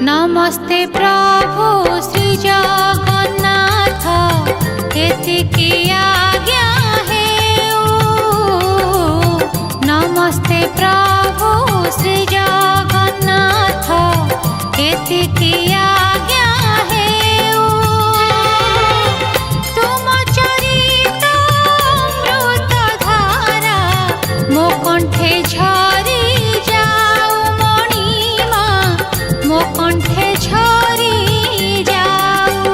नमस्ते प्रभु श्री जगन्नाथ एतिकी आज्ञा हेउ। नमस्ते प्रभु श्री जगन्नाथ एतिकी आज्ञा हेउ। तुम चरित अमृत धारा मो कंठे झरी जाऊ मणिमा मो कंठे झरी जाऊ।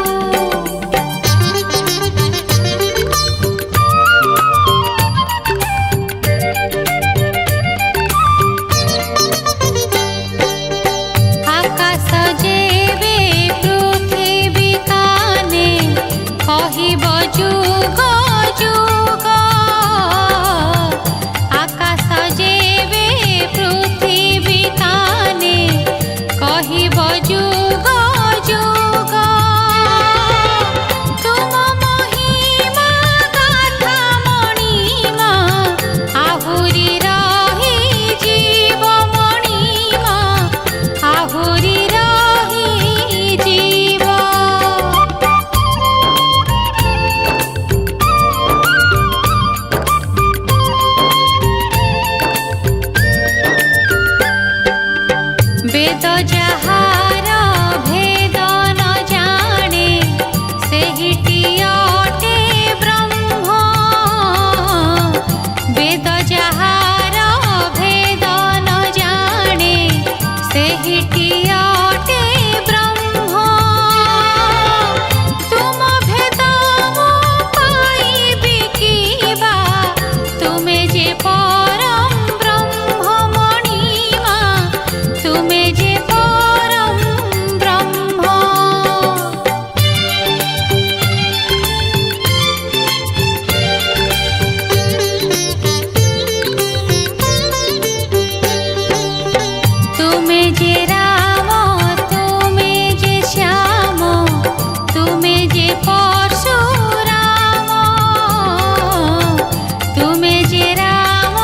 आकाश जेबे पृथ्वी काने कहिब जुग जुग। आकाश जेबे पृथ्वी काने कहिब जुग जुग। तुम महिमा गाथा मणिमा आहुरी रही जीव मणिमा आहुरी रही जीव। वेद जाहार भेद न जाने सेहिटी अटे ब्रह्म। वेद जाहार भेद न जाने सेहिटी अटे ब्रह्म। तुम भेद मो पाइबि किबा तुमे जे परम ब्रह्म मणिमा तुमे जे परम ब्रह्म। तुमे जे राम तुमे जे श्याम तुमे जे परशुराम। तुमे जे राम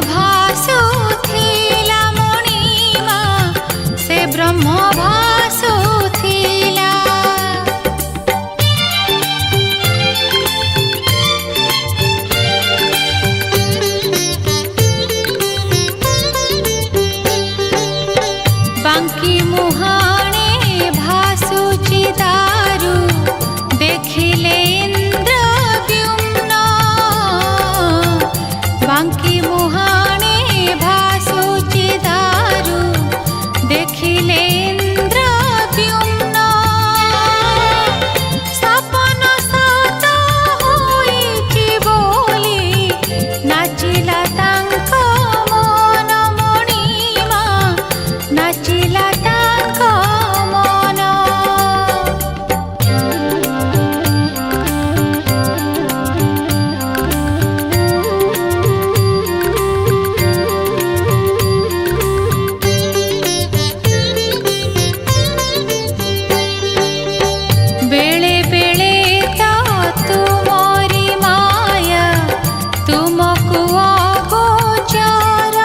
ଭାସୁଥିଲା ମଣିମା, ସେ ବ୍ରହ୍ମ ଭାସୁଥିଲା। ବାଙ୍କି ମୁହାଣେ ଭାସୁଛି ଦାରୁ, ଦେଖିଲେ ଇନ୍ଦ୍ରଦ୍ୟୁମ୍ନ। ବାଙ୍କି ମୁହାଣେ ଭାସୁଛି ଦାରୁ, ଦେଖିଲେ ଇନ୍ଦ୍ରଦ୍ୟୁମ୍ନ। ସପନ ସତ ହୋଇଛି ବୋଲି ନାଚିଲା ତାଙ୍କ ମନ ମଣିମା, ନାଚିଲା ତାଙ୍କ ମନ। ବେଳେ ବେଳେ ତ ତୁମରି ମାୟା ତୁମକୁ ଅଗୋଚର,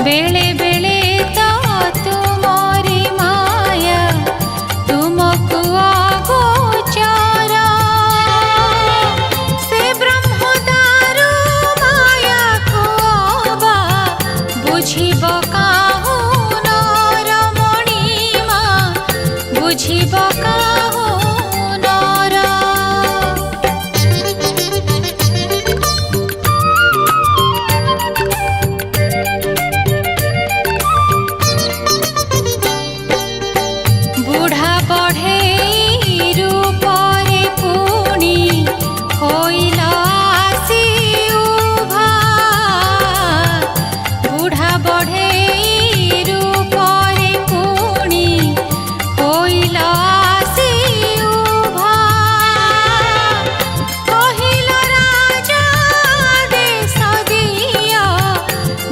ବେଳେ ବେଳେ ତ ତୁମରି ମାୟା ତୁମକୁ ଅଗୋଚର। ସେ ବ୍ରହ୍ମ ଦାରୁ ମାୟାକୁ ଅବା ବୁଝିବ କାହୁ ନର ମଣିମା, ବୁଝିବ କାହୁ ନର। ବୁଢ଼ା ବଢ଼େଇ ରୂପରେ ପୁଣି ହୋଇଲ ଆସି ଉଭା। ବୁଢ଼ା ବଢ଼େଇ ରୂପରେ ପୁଣି ହୋଇଲ ଆସି ଉଭା। କହିଲ ରାଜା ଦେଶ ଦିଅ,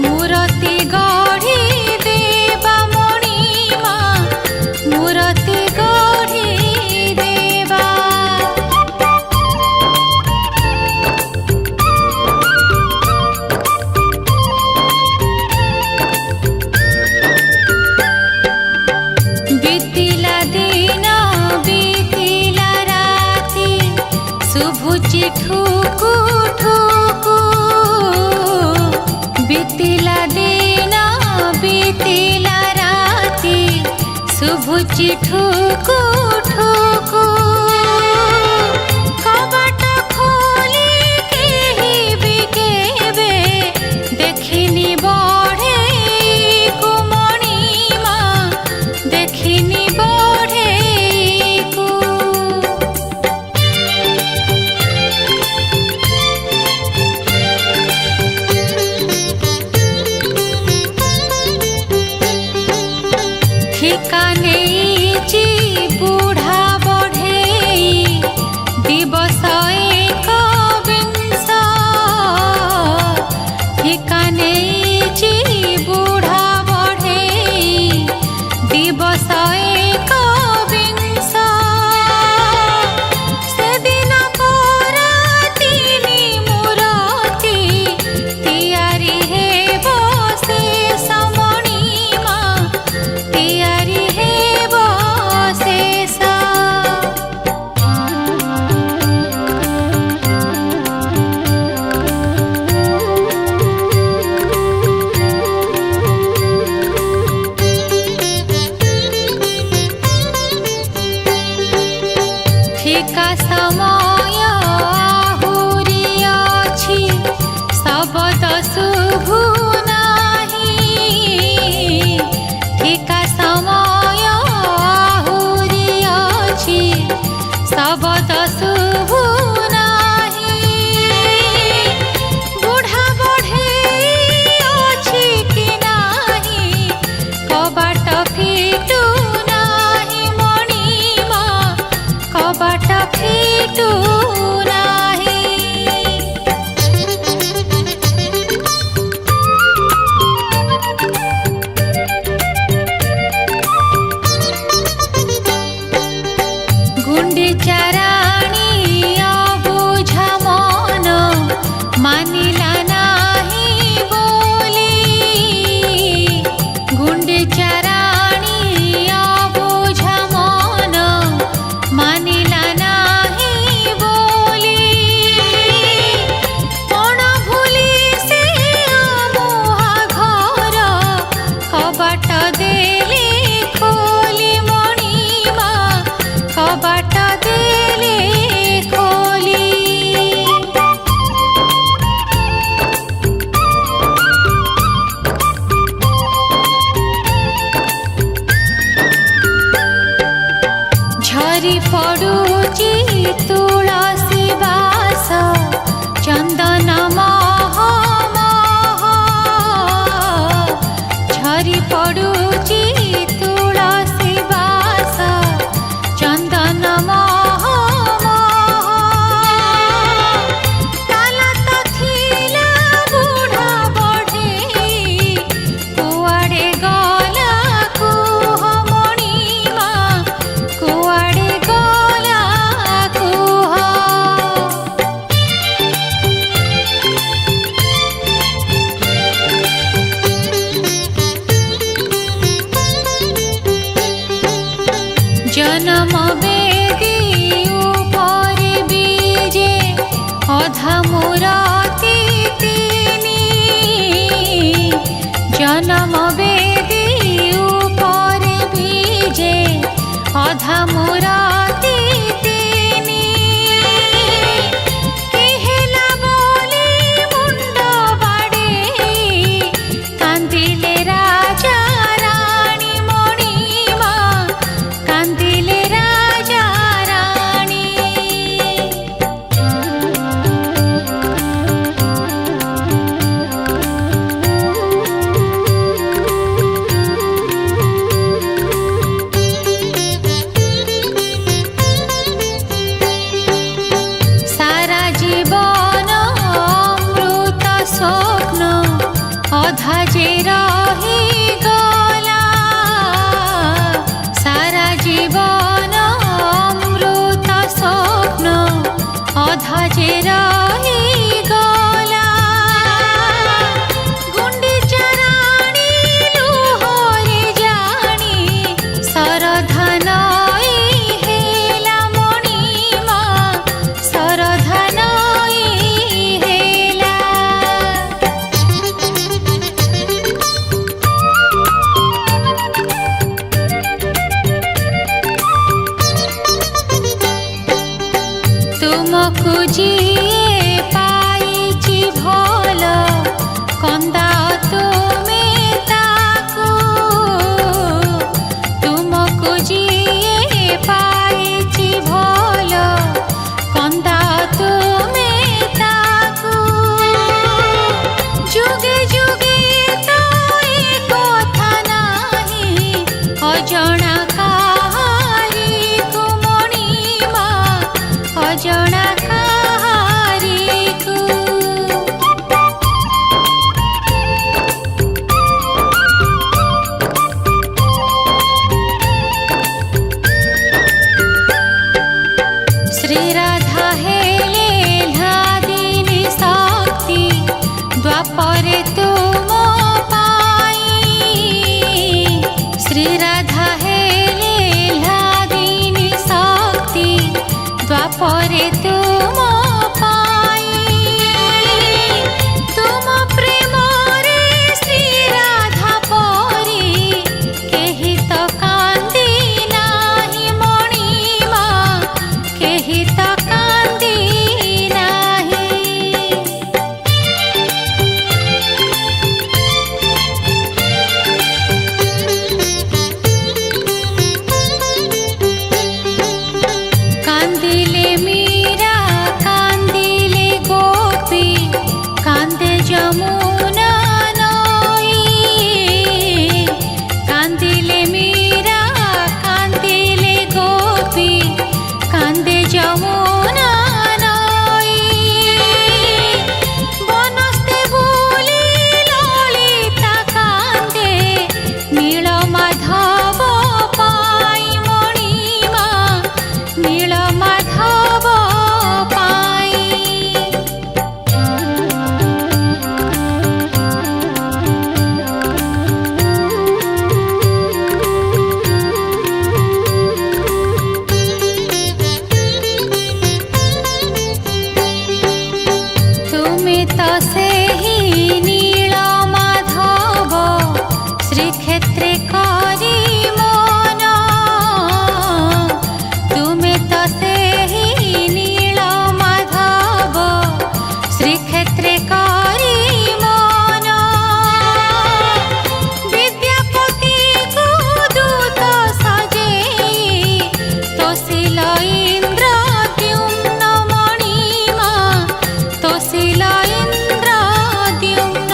ମୂରତି ଗଢ଼ି ଦେବା ମଣିମା, ମୂରତି ଗଢ଼ି ଦେବା। ବିତିଲା ଦିନ ବିତିଲା ରାତି, ଶୁଭୁଛି ଠୁକୁ ଠୁକୁ। ବିତିଲା ଦିନ ବିତିଲା ରାତି, ଶୁଭୁଛି ଠୁକୁ ଠୁକୁ। କବାଟ ଖୋଲି କେହି ବି କେବେ ଦେଖିନି ବଢ଼େଇକୁ ମଣିମା, ଦେଖିନି ବଢ଼େଇକୁ। ଠିକା ନେଇଛି ବୁଢ଼ା ବଢ଼େଇ तो सेही नील माधव श्रीक्षेत्रे करी मन तुमे तो सेही नील माधव श्रीक्षेत्रे करी मन विद्यापति को दूत सजेई तोषिल इंद्र द्युम्न मणिमा तोषिल इंद्र द्युम्न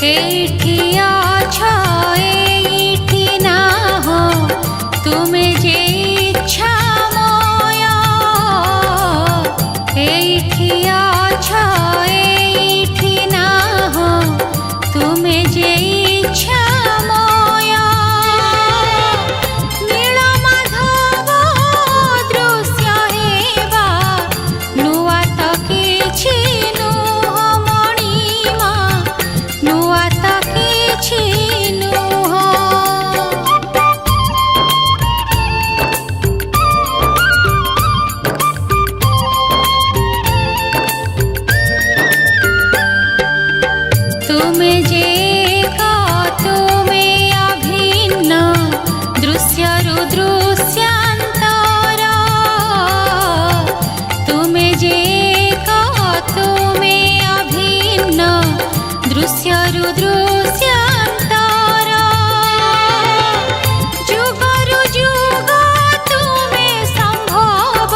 एठी अछ एठी नाह तुमे जे इच्छा मय एठी अछ एठी नाह तुमे जे इच्छा मय नील माधव दृश्य हेबा नुआ तो किछि नुह मणिमा नुआ तो किछि नुह तुमे जे एक तुमे अभिन्न दृश्यरु दृश्यांतर तुमे जे एक तुमे अभिन्न दृश्यरु दृश्यांतर जुगरु जुग तुमे संभव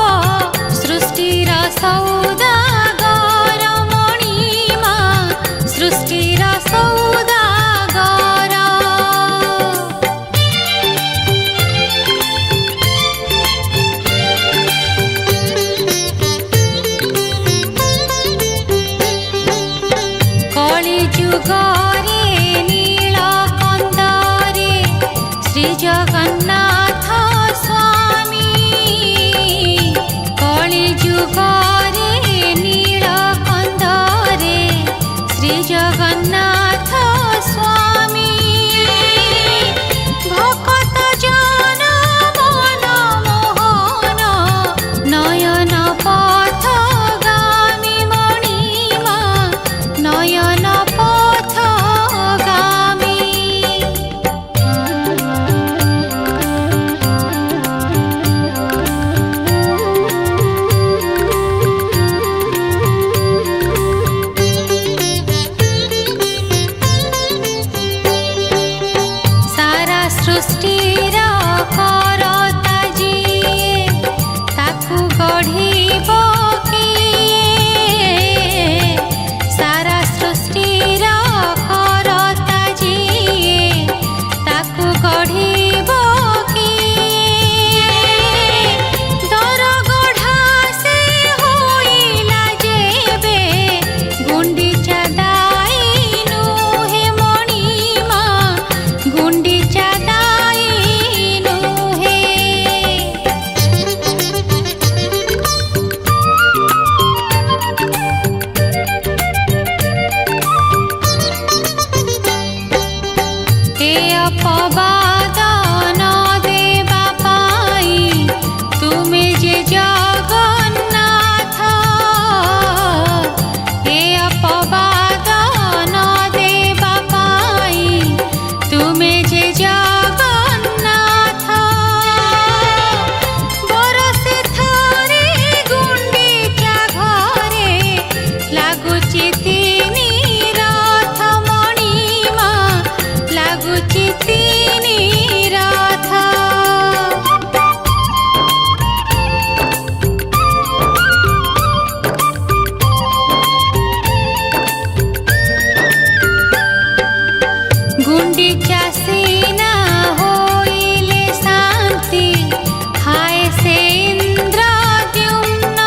सृष्टिर सौदागर मणिमा सृष्टिर सौदागर कलि जुगरे नील कंदरे श्री जगन्नाथ स्वामी कलि जुगरे नील कंदरे श्री जगन्नाथ स्वामी भक्त जन मन मोहन नयन पथ गामी मणिमा नयन पथ गामी सारा सृष्टिर करता जिए ताकू गढ़िब किए सारा सृष्टिर करता जिए ताकू गढ़िब किए दर गढ़ा से होइला जेबे गुंडीचा दाई नुहे मणिमा गुंडीचा दाई नुहे हे अपवाद न देवा पाई तुमे जे जगन्नाथ हे अपवाद न देवा पाई तुमे जे जगन्नाथ बरसे थरे गुंडीचा घरे लागुची तिनी रथ मणिमा लागुची तिनी रथ गुंडीचा सीना होइले शांति हाय से इंद्र द्युम्न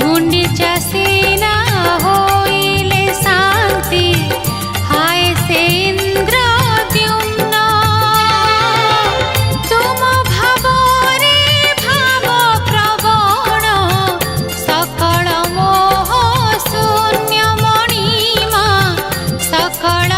गुंडीचा सीना होइले शांति हाय से इंद्र द्युम्न तुम भावरे भाव प्रवण सकल मोह शून्य मणिमा सकल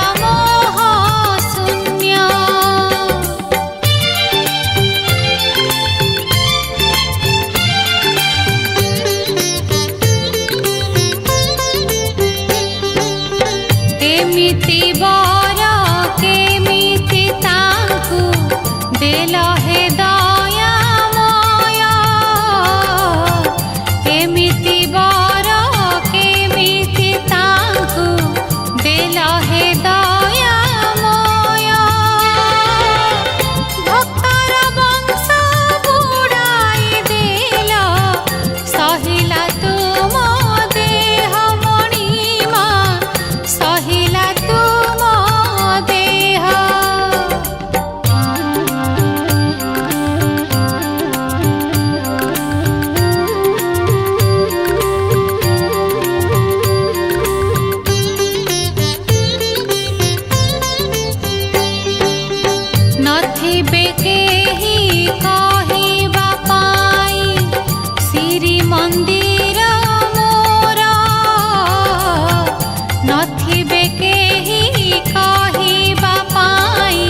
नथिबे केहि कहिबा पाई श्री मंदिर मोर नथिबे केहि कहिबा पाई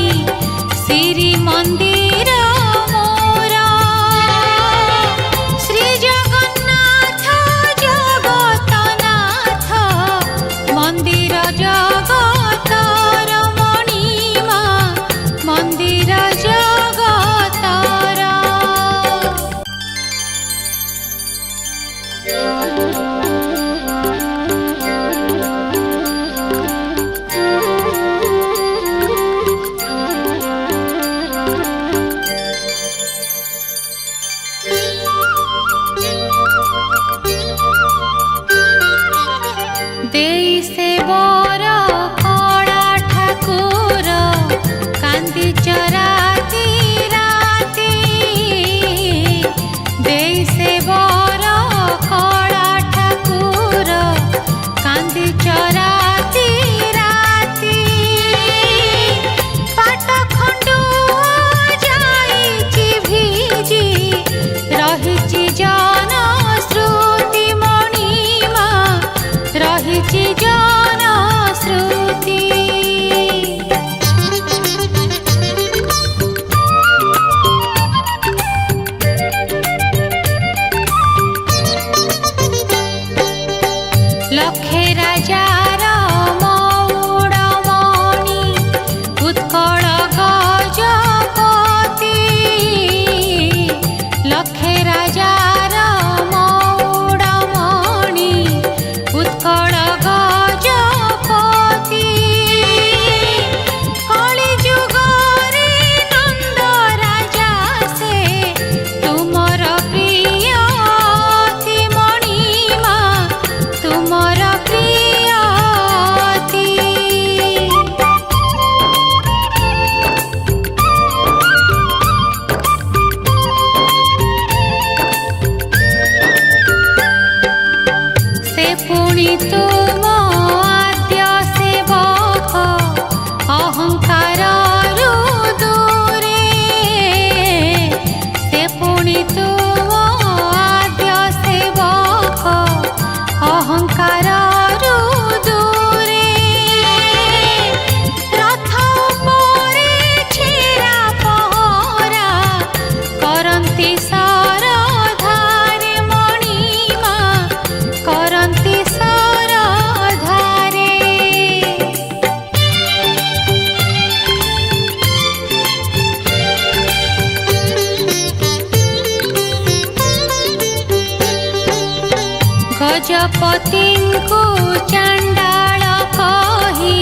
श्री मंदिर मोर श्री जगन्नाथ जगतनाथ मंदिर जगतर मणिमा मंदिर जगतर देई से बर कड़ा ठाकुर कांदी चराती राती देई से बर कड़ा ठाकुर कांदी चराती राती पाट खंडुआ जाईची भिजी रहिची जन श्रुति मणिमा रहिची जन श्रुति लक्षे राजार मौडमणि उत्कल गजपति लक्षे राजार मौडमणि उत्कल गजपति कलि जुगरे नंद राजा से तुमर प्रिय अति मणिमा तुमर प्रिय अति से पुणी तुम आद्य सेवक अहंकार दूरे से पुणी तुम आद्य सेवक अहंकार दूरे रथ उपरे छेरा पहरा करंती सरधारे मणिमा करंती सरधारे गजपतिଙ୍କୁ चांडाळ कहि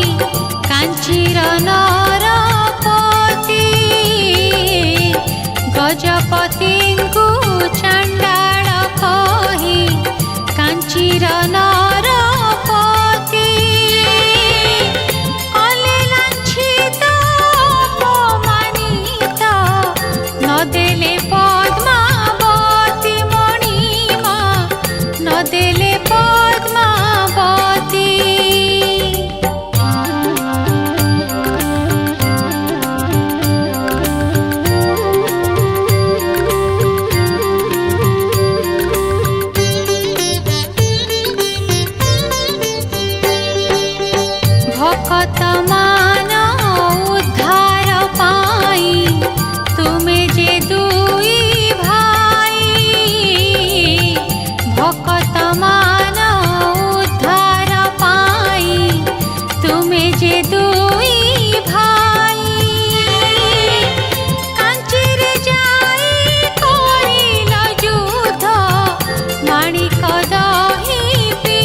कांचीर नरपति गजपतिଙ୍କୁ चांडाळ कहि कांचीर नरपति कले लांछित अपमानित न देले पद्मावती मणिमा न देले पद्मावती भक्त मान उद्धार पाई तुमे जे दुई भाई भक्त मान उद्धार पाई तुमे जे दुई भाई कांचीरे जाई करिल युद्ध माणिक दही पी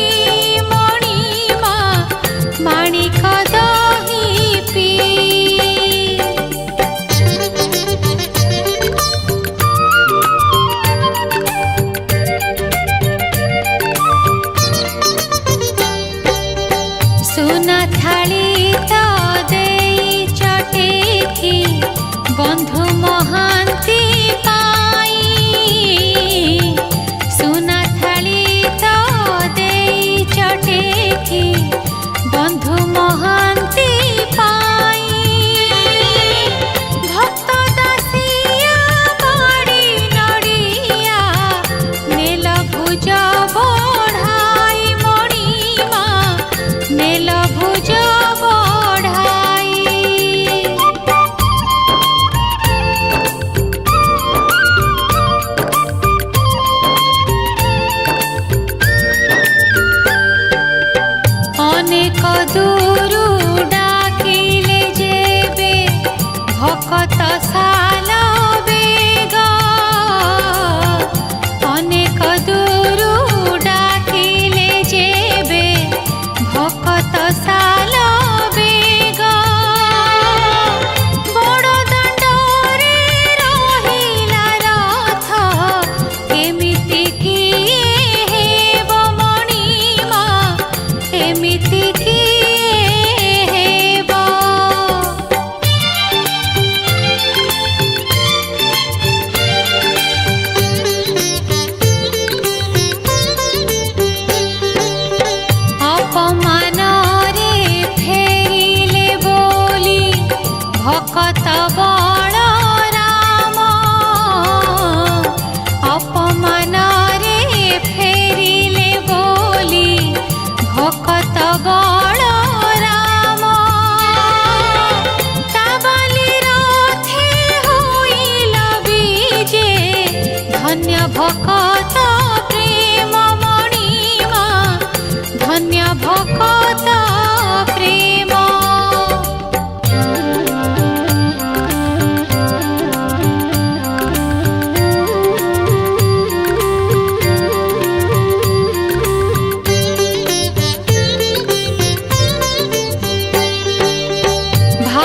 मणिमा माणिक दही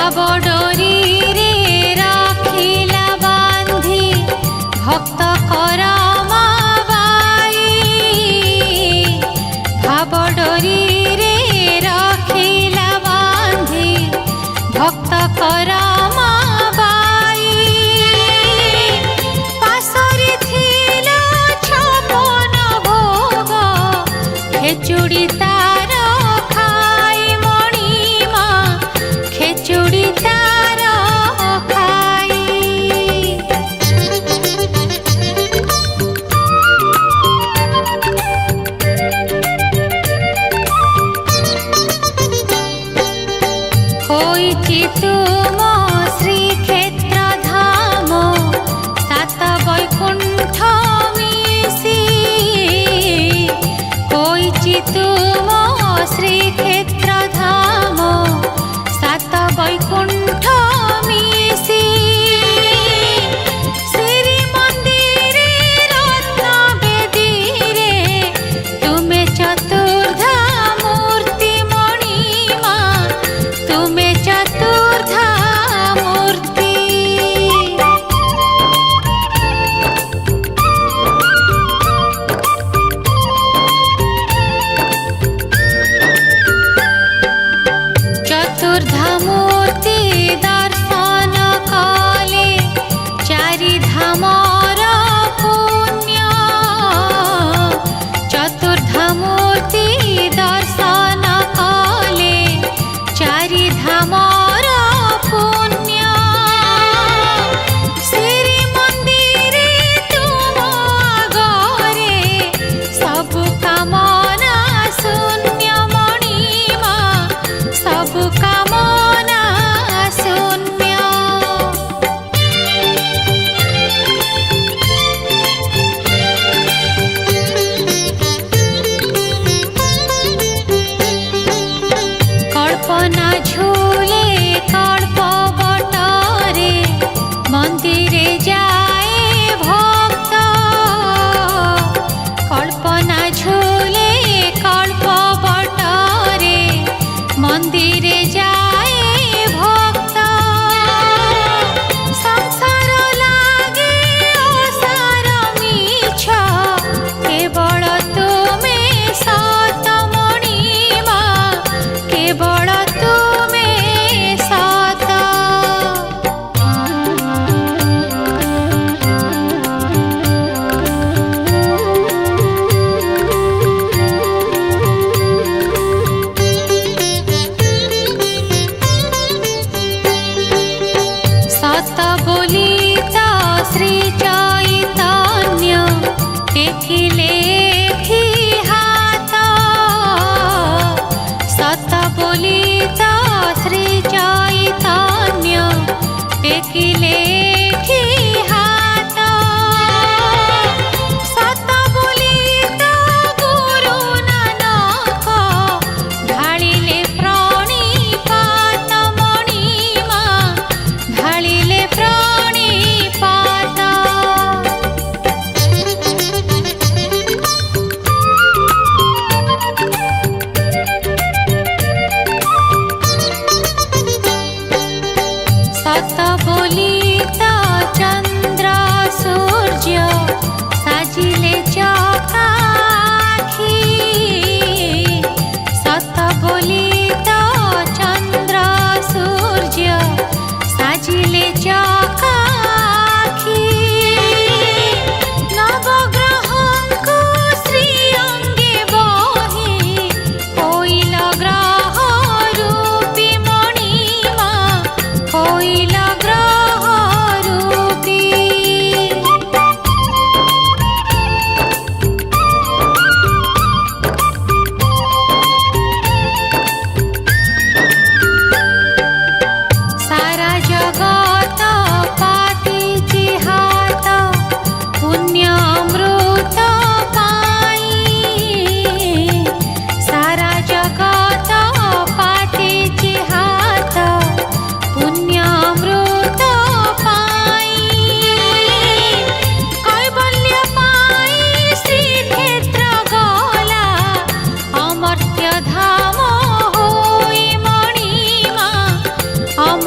भाव डोरी रे राखिला बांधी भक्त करमा बाई भाव डोरी रे राखिला बांधी भक्त करमा बाई पासरी थिला छपन भोग खेचुड़ी तार खाई मणिमा खेचुड़ी तार खाई होइछि तुम श्रीक्षेत्र धाम सात वैकुंठ मिशी होइछि तुम श्रीक्षेत्र धाम सात वैकुंठ मिशी श्री मंदिरे रत्न बेदीरे तुमे चतुर्धा मूर्ति मणिमा तुमे चतुर्धा मूर्ति चतुर्धा मूर्ति दर्शन काले चारि धामर पुण्य चतुर्धा मूर्ति दर्शन काले चारि धामर पुण्य श्री मंदिरे तुम आगरे सब कामना शून्य मणिमा सब कामना शून्य कल्पना झूले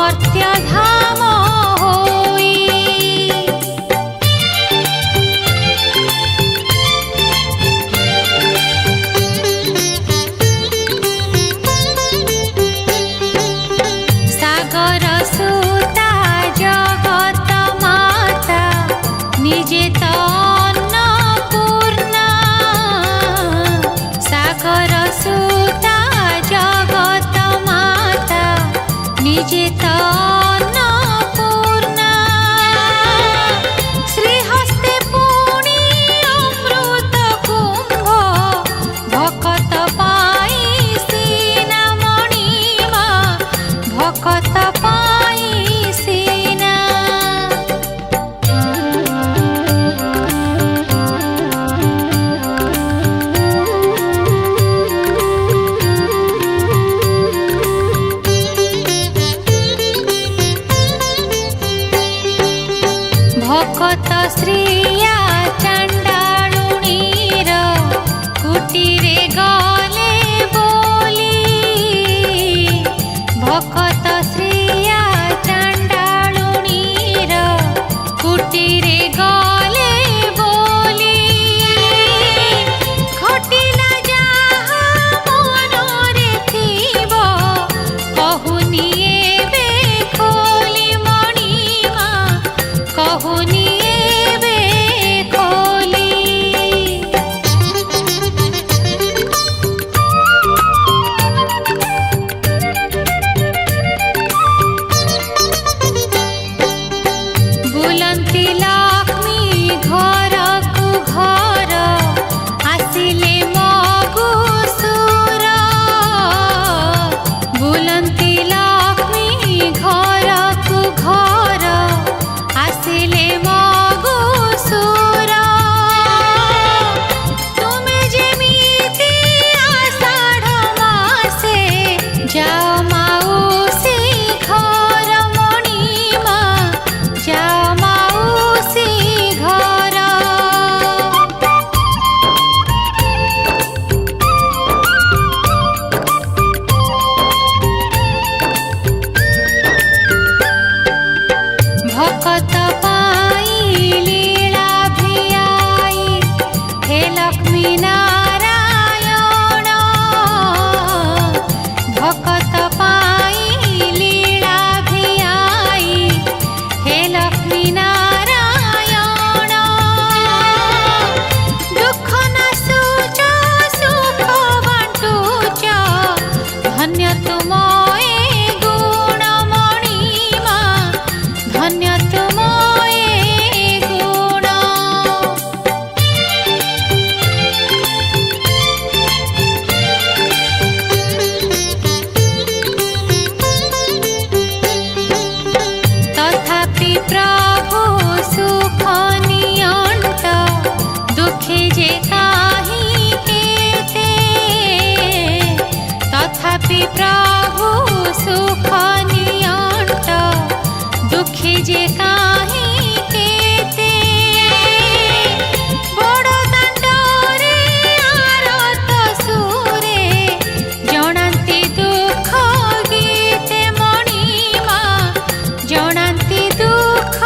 मर्त्य धाम होई। सागर सुता जगत माता निजे तो अन्नपूर्णा। सागर सुता जगत माता निजे तो अन्नपूर्णा। श्रीहस्ते पुणी अमृत कुंभ भकत पाई सीना मणिमा भकत पाई सीना। भकत श्रिया चांडालुणीर कुटीरे गले बोली। भकत श्रिया चांडालुणीर कुटीरे गले बोली। घटिला जाहा मनरे थिब कहुनी एबे खोली मणिमा कहुनी एबे खोली। बुलंती लक्ष्मी घर को घर आसिले मगुसुर। बुलंती लक्ष्मी घर को घर आसिले मगुसुर। तुमे जेमिति आषाढ़ मासे जाओ माउसी घर मणिमा जाओ माउसी घर। भकत पाई लीला भियाई हे लक्ष्मी नारायण। भकत पाई लीला भियाई हे लक्ष्मी नारायण। दुख नाशुच सुख बांटुच धन्य तुम ए गुण मणिमा धन्य तुम ए गुण। तथापि प्रभु सुख नियंत दुखे जे काहि केते। तथापि प्रभु सुख नियंत दुखे जे काहि केते। बड़ दांडरे आरत सुरे जणांती दुख गीते मणिमा जणांती दुख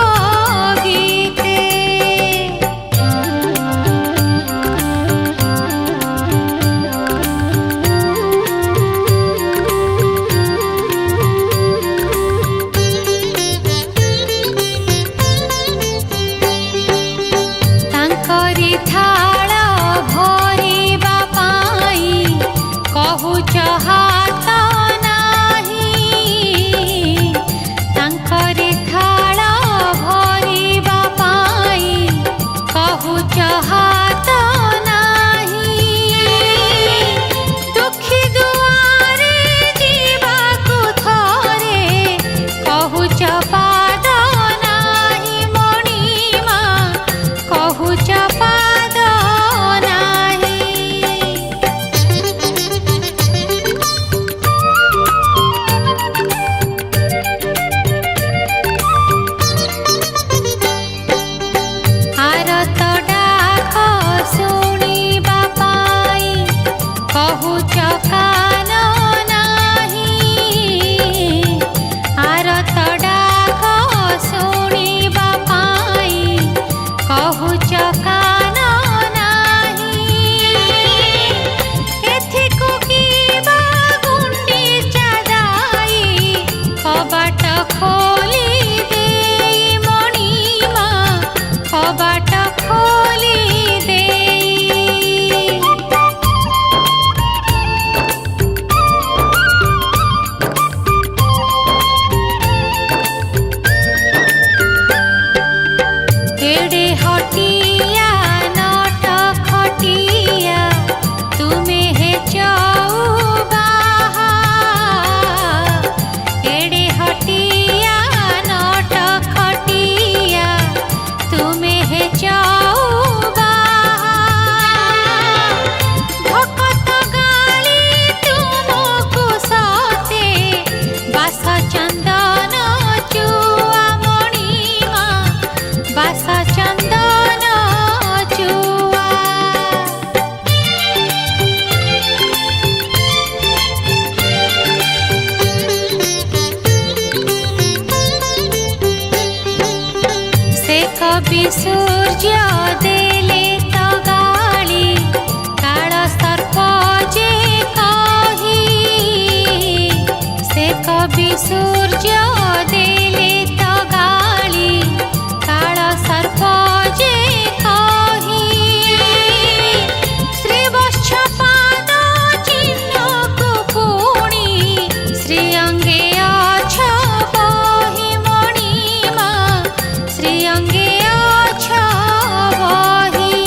चंदन चुआ मणिमा बास चंदन चुआ। से कवि सूर्य देले तो गाली काल सर्प जे कही। से कवि सूर्य देले तो गाली काल सर्प जे कही। श्री वत्स पाद चिन्ह को पुणी श्री अंगे अछ बही मणिमा श्री अंगे अछ बही।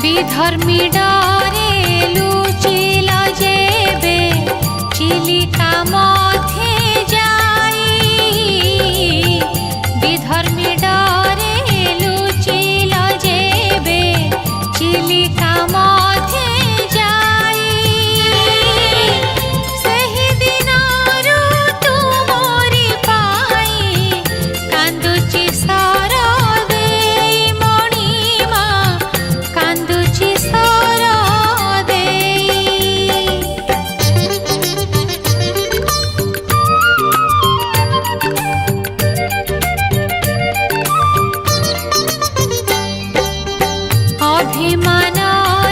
विधर्मी डरे लुचिल जेबे चिलिका मध्य जाई। विधर्मी डरे लुचिल जेबे चिलिका मध्य जाई। सेहि दिनरु तुमरि पाई कांदुची सर देई मणिमा कांदुची सर देई। अभिमान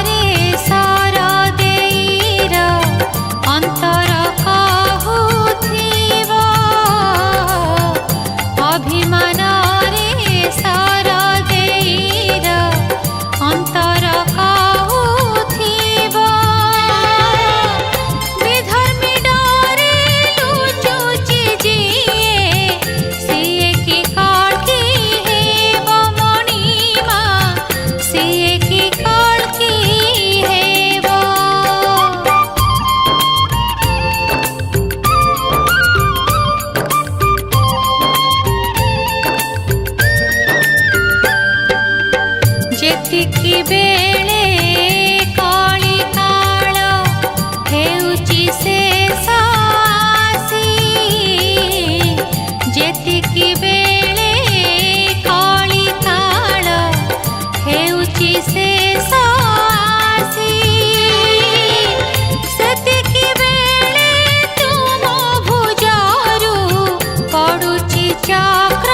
रे सर देईर अंतर कहुथिब। अभिमान रे सर देईर अंतर कहुथिब। विधर्मी डरे लुचुची जिए सिए की कल्की हेब मणिमा सिए की कल्की हेब। जेतिकी बेले कली काल हेउची शेष आसी। जेतिकी बेले कली काल हेउची शेष आसी। सेतिकी बेले तुम भुजरु पडुची चक्र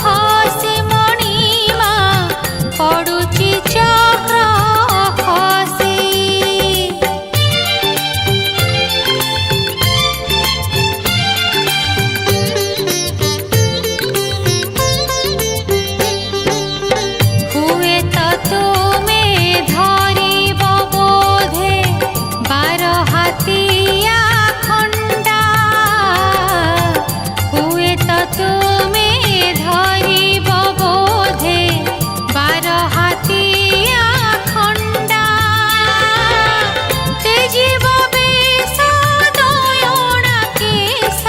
खसी मणिमा पडुची चक्र खसी। हुए तो तुमे धरिब बोधे 12 हाथिया खंडा। हुए तो तुमे धरिब बोधे 12 हाथिया खंडा। तेजिब बेश दयणा केश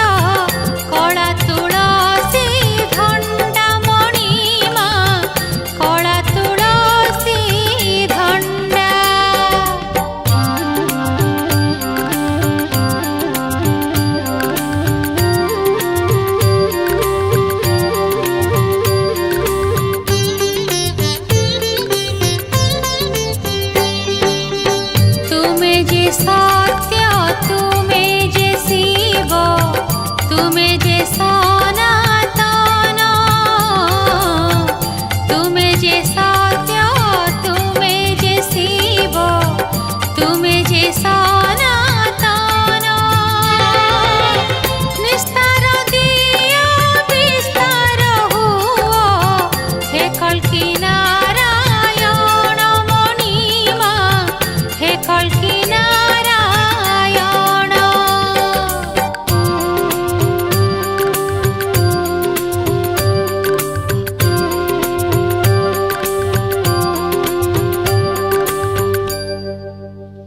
कला तुलसी धंडा मणिमा कला तुलसी धंडा। तुमे जे सत्य तुमे जे शिव तुमे जे सन